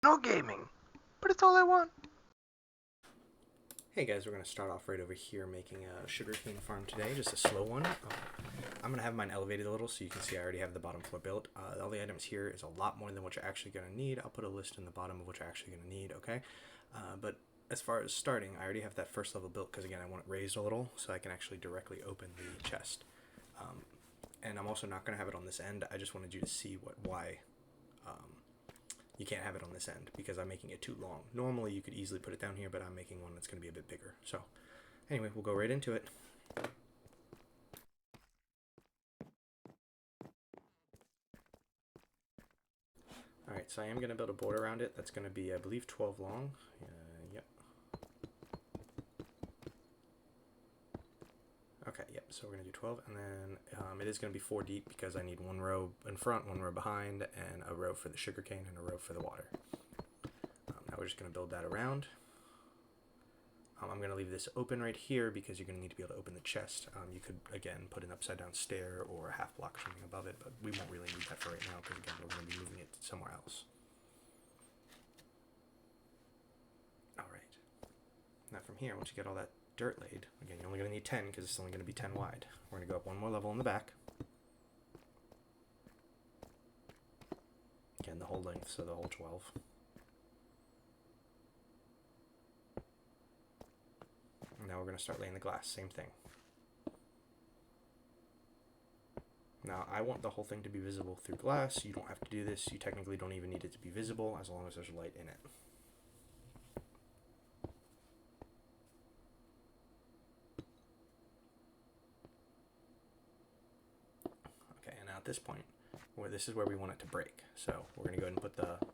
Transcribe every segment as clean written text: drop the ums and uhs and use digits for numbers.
No gaming, but it's all I want. Hey guys, we're going to start off right over here making a sugarcane farm today, just a slow one. I'm going to have mine elevated a little so you can see I already have the bottom floor built. All the items here is a lot more than what you're actually going to need. I'll put a list in the bottom of what you're actually going to need, okay? But as far as starting, I already have that first level built because again I want it raised a little so I can actually directly open the chest. And I'm also not going to have it on this end. I just wanted you to see why you can't have it on this end because I'm making it too long. Normally you could easily put it down here, but I'm making one that's going to be a bit bigger. So anyway, we'll go right into it. Alright, so I am going to build a board around it that's going to be, I believe, 12 long. Yep. Okay, yep, so we're going to do 12, and then it is going to be 4 deep because I need one row in front, one row behind, and a row for the sugarcane and a row for the water. Now we're just going to build that around. I'm going to leave this open right here because you're going to need to be able to open the chest. You could, again, put an upside down stair or a half block or something above it, but we won't really need that for right now because, again, we're going to be moving it somewhere else. Alright. Now from here, once you get all that dirt laid, again, you're only going to need 10 because it's only going to be 10 wide. We're going to go up one more level in the back. Again, the whole length, so the whole 12. Now we're going to start laying the glass, same thing. Now I want the whole thing to be visible through glass. You don't have to do this. You technically don't even need it to be visible as long as there's light in it. Okay, and now at this point, this is where we want it to break. So we're going to go ahead and put the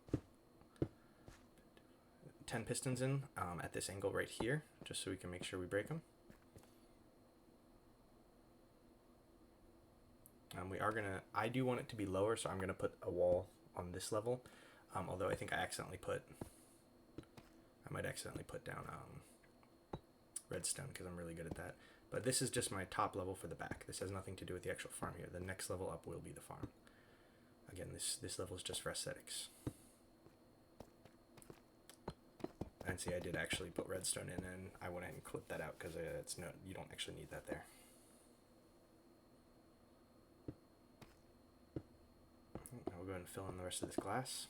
10 pistons in at this angle right here, just so we can make sure we break them. I do want it to be lower, so I'm gonna put a wall on this level. Although I think I might accidentally put down redstone because I'm really good at that. But this is just my top level for the back. This has nothing to do with the actual farm here. The next level up will be the farm. Again, this level is just for aesthetics. And see, I did actually put redstone in, and I went ahead and clipped that out because you don't actually need that there. I'll go ahead and fill in the rest of this glass.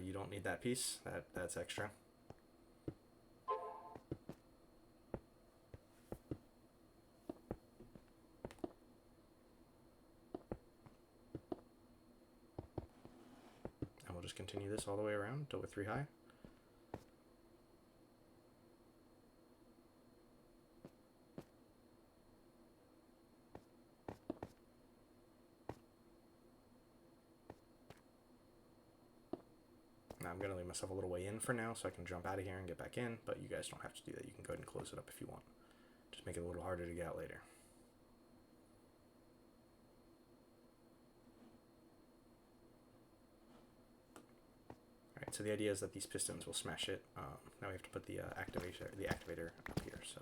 You don't need that piece. That's extra. And we'll just continue this all the way around until we're 3 high. Now I'm going to leave myself a little way in for now so I can jump out of here and get back in, but you guys don't have to do that. You can go ahead and close it up if you want. Just make it a little harder to get out later. Alright, so the idea is that these pistons will smash it. Now we have to put the activator up here. So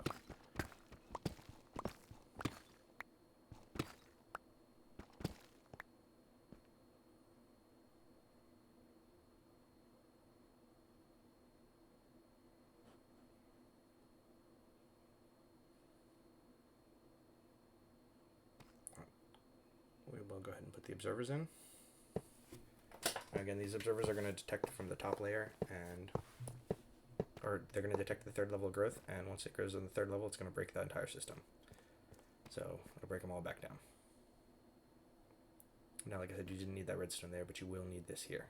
we will go ahead and put the observers in. Again, these observers are going to detect from the top layer, or they're going to detect the 3rd level of growth, and once it grows on the 3rd level, it's going to break the entire system. So it'll break them all back down. Now, like I said, you didn't need that redstone there, but you will need this here.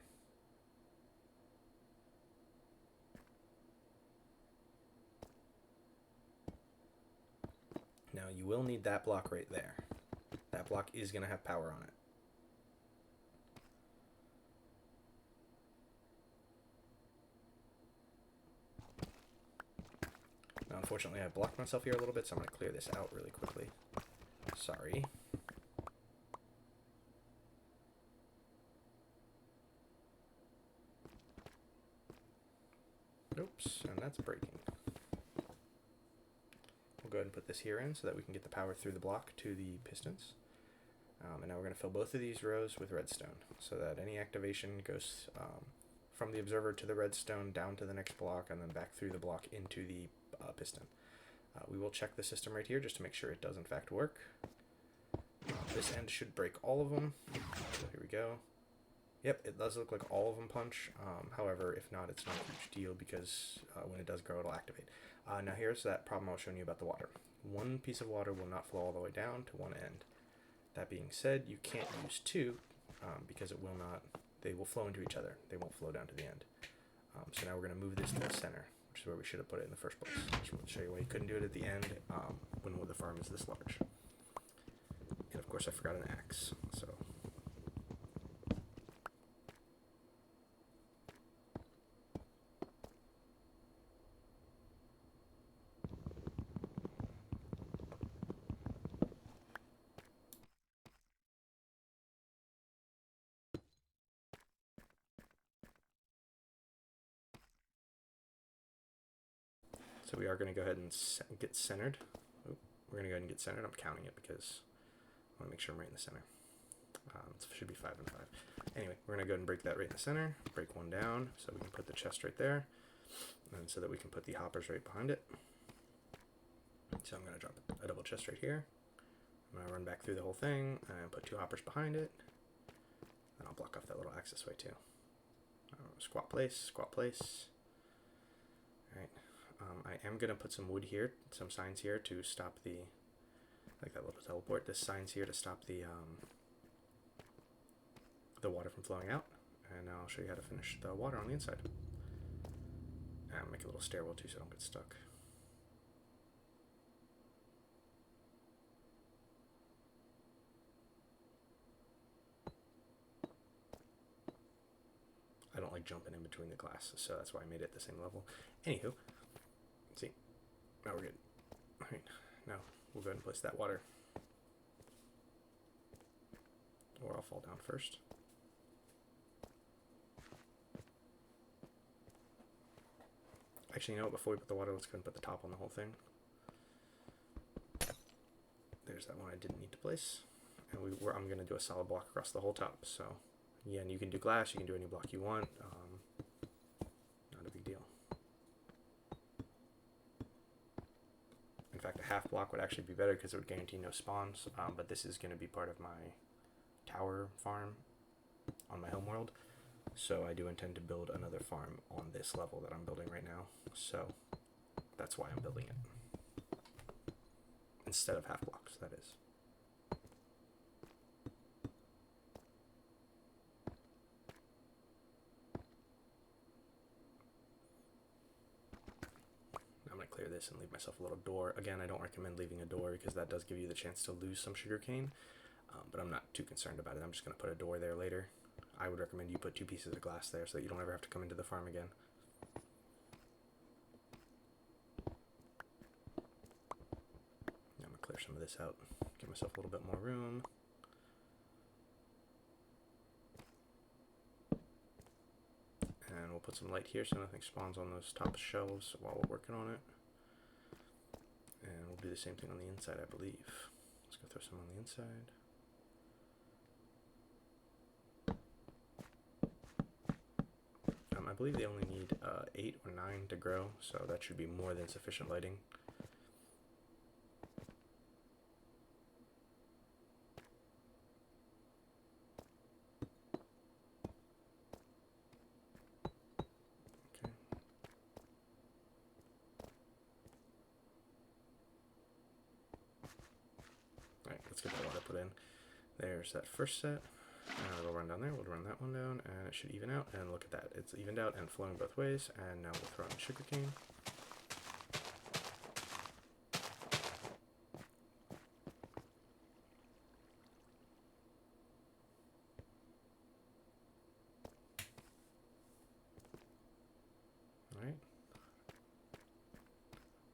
Now, you will need that block right there. That block is going to have power on it. Now, unfortunately, I blocked myself here a little bit, so I'm going to clear this out really quickly. Sorry. Oops, and that's breaking. We'll go ahead and put this here in so that we can get the power through the block to the pistons. And now we're going to fill both of these rows with redstone so that any activation goes from the observer to the redstone, down to the next block, and then back through the block into the piston. We will check the system right here just to make sure it does in fact work. This end should break all of them. So here we go. Yep, it does look like all of them punch. However, if not, it's not a huge deal because when it does grow, it'll activate. Now here's that problem I was showing you about the water. One piece of water will not flow all the way down to one end. That being said, you can't use two because it will not. They will flow into each other. They won't flow down to the end. So now we're going to move this to the center, which is where we should have put it in the first place. Just want to show you why you couldn't do it at the end when the farm is this large. And of course, I forgot an axe. So we are going to go ahead and get centered. We're going to go ahead and get centered. I'm counting it because I want to make sure I'm right in the center. It should be 5 and 5. Anyway, we're going to go ahead and break that right in the center. Break one down so we can put the chest right there. And so that we can put the hoppers right behind it. So I'm going to drop a double chest right here. I'm going to run back through the whole thing and put 2 hoppers behind it. And I'll block off that little access way too. Squat place, squat place. Alright. I am going to put some wood here, some signs here to stop the, like that little teleport, this sign's here to stop the water from flowing out, and I'll show you how to finish the water on the inside. And I'll make a little stairwell too so I don't get stuck. I don't like jumping in between the glass, so that's why I made it the same level. Anywho, see, now we're good. Alright, now we'll go ahead and place that water. Or I'll fall down first. Actually, you know what, before we put the water, let's go ahead and put the top on the whole thing. There's that one I didn't need to place. And I'm going to do a solid block across the whole top, so yeah, and you can do glass, you can do any block you want. Not a big deal. In fact, a half block would actually be better because it would guarantee no spawns, but this is going to be part of my tower farm on my homeworld. So I do intend to build another farm on this level that I'm building right now. So that's why I'm building it. Instead of half blocks, that is. I'm going to clear this and leave myself a little door. Again, I don't recommend leaving a door because that does give you the chance to lose some sugarcane. But I'm not too concerned about it. I'm just going to put a door there later. I would recommend you put 2 pieces of glass there so that you don't ever have to come into the farm again. Now I'm going to clear some of this out, give myself a little bit more room. And we'll put some light here so nothing spawns on those top shelves while we're working on it. And we'll do the same thing on the inside, I believe. Let's go throw some on the inside. I believe they only need 8 or 9 to grow, so that should be more than sufficient lighting. Okay. Alright, let's get the water put in. There's that first set. It'll run down there, we'll run that one down, and it should even out, and look at that, it's evened out and flowing both ways, and now we'll throw in sugarcane. Alright.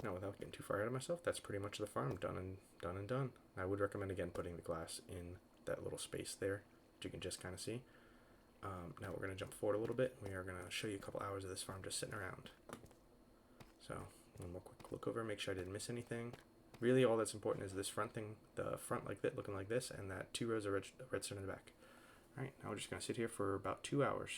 Now without getting too far ahead of myself, that's pretty much the farm done and done. I would recommend again putting the glass in that little space there, that you can just kind of see. Now we're going to jump forward a little bit. We are going to show you a couple hours of this farm just sitting around. So one more quick look over, make sure I didn't miss anything. Really all that's important is this front thing, the front like that, looking like this, and that 2 rows of redstone in the back. Alright, now we're just going to sit here for about 2 hours.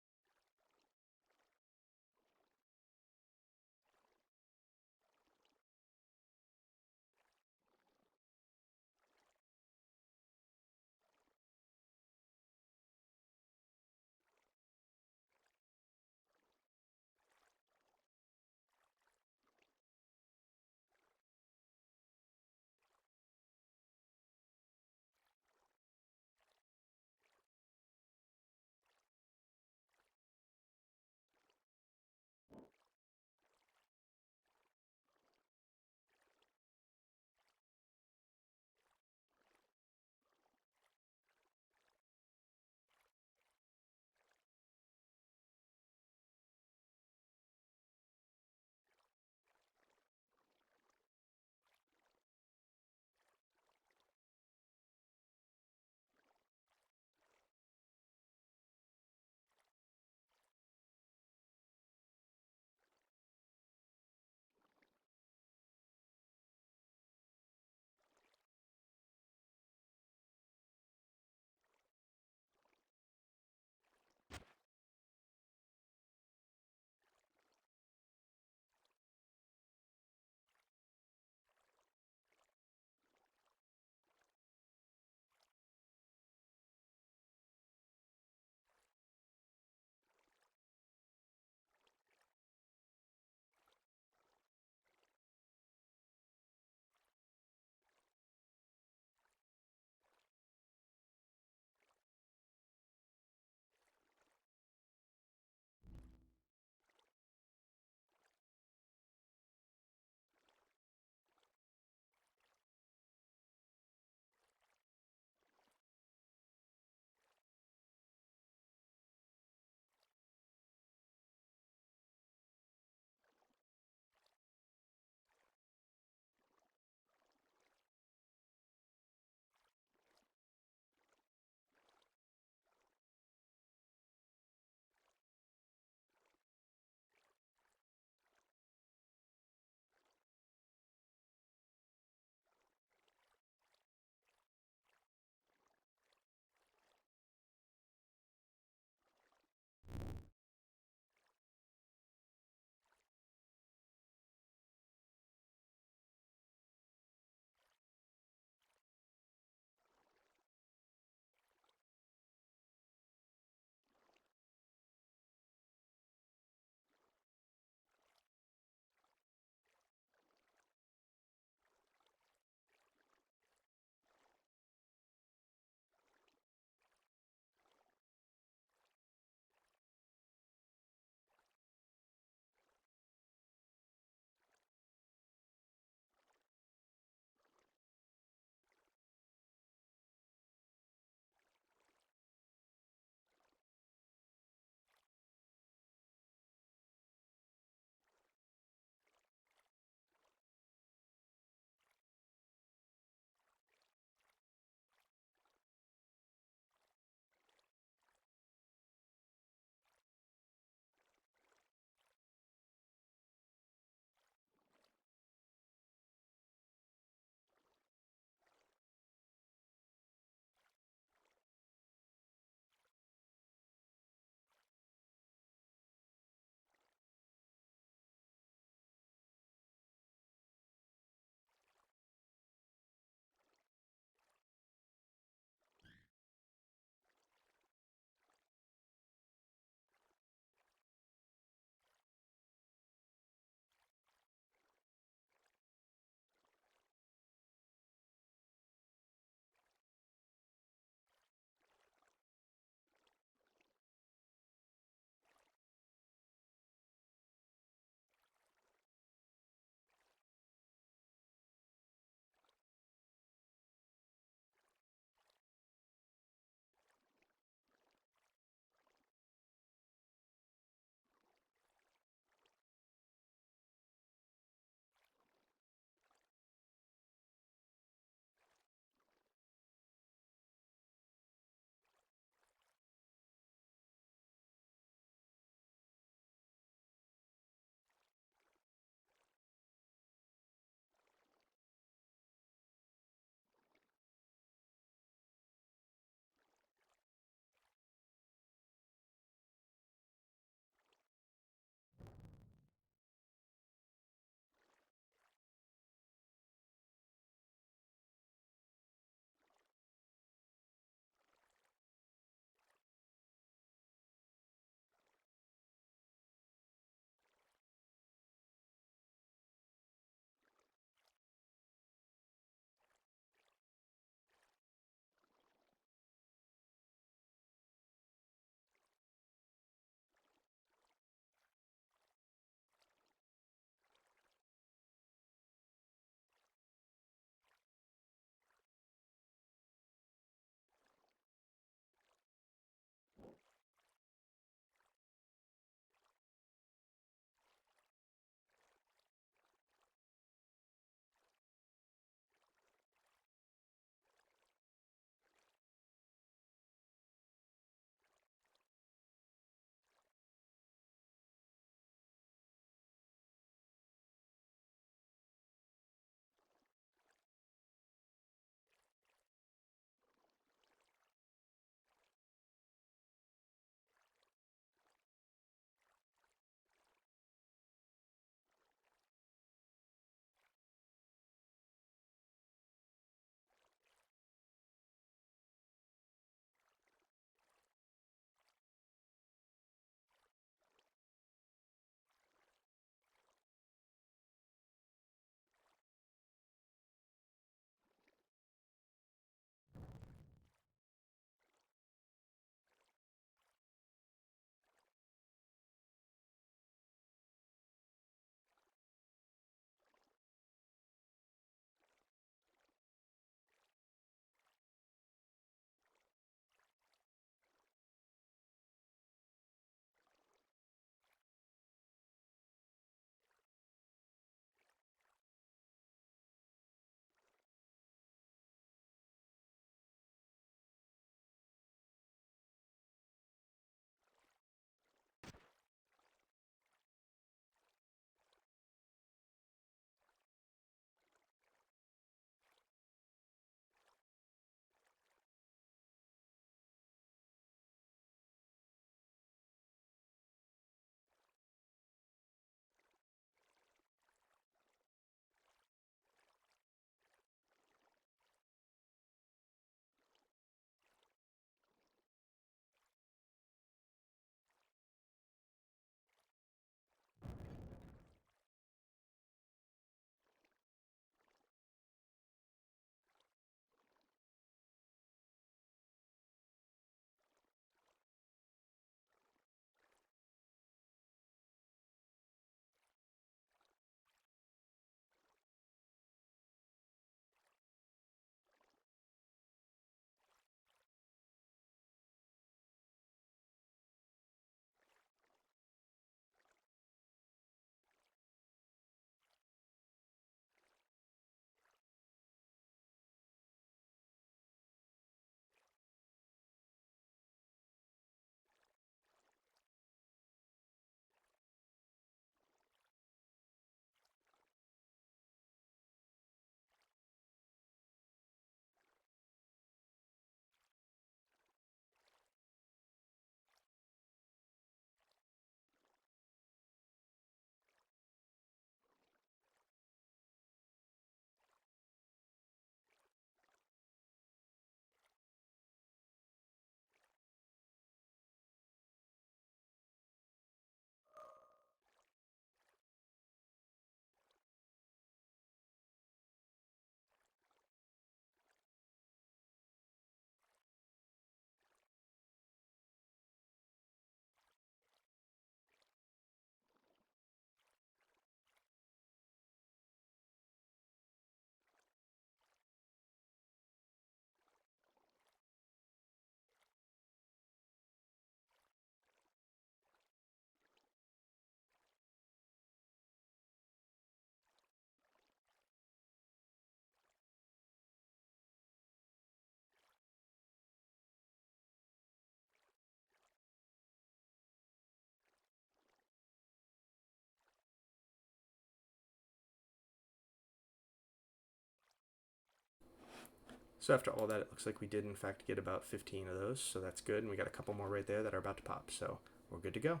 So after all that, it looks like we did in fact get about 15 of those, so that's good. And we got a couple more right there that are about to pop, so we're good to go.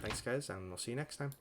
Thanks guys, and we'll see you next time.